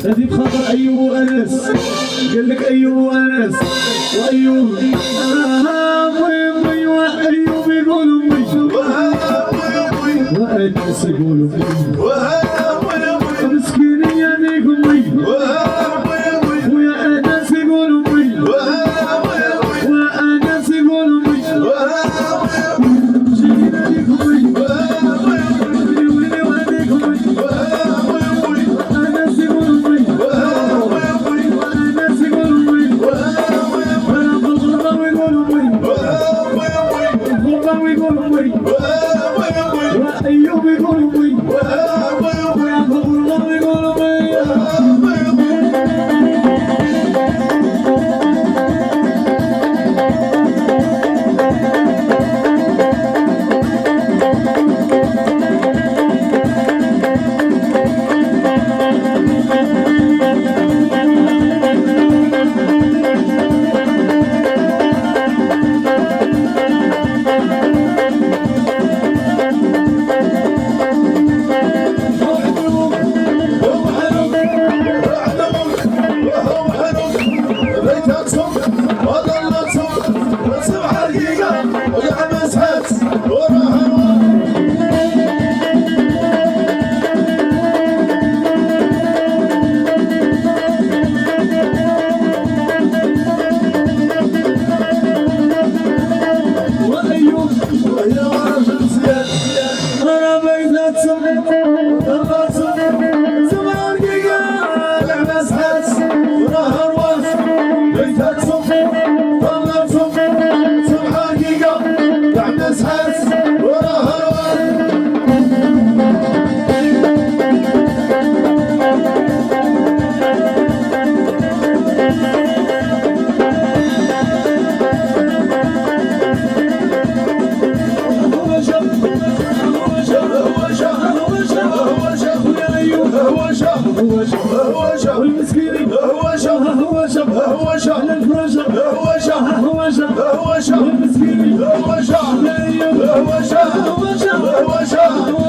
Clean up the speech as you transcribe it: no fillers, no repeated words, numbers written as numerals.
هذه بخاطر ايوب وانس، قال لك ايوب وانس وايوب امي وايوب يقول امي وانس يقول امي مسكين يا نيك امي ويا انس يقول امي وانس يقول امي جينا ليك امي ويلي ويليك امي وانس يقول امي وانس يقول امي وانا بغلطه ويقول امي بغلطه ويقول امي وايوب يقول امي ويا بغلطه ويقول امي والمسكين هو شاف هو شاف هو شاف الفراشة هو شاف هو شاف هو شاف والمسكين هو شاف هو شاف هو شاف هو شاف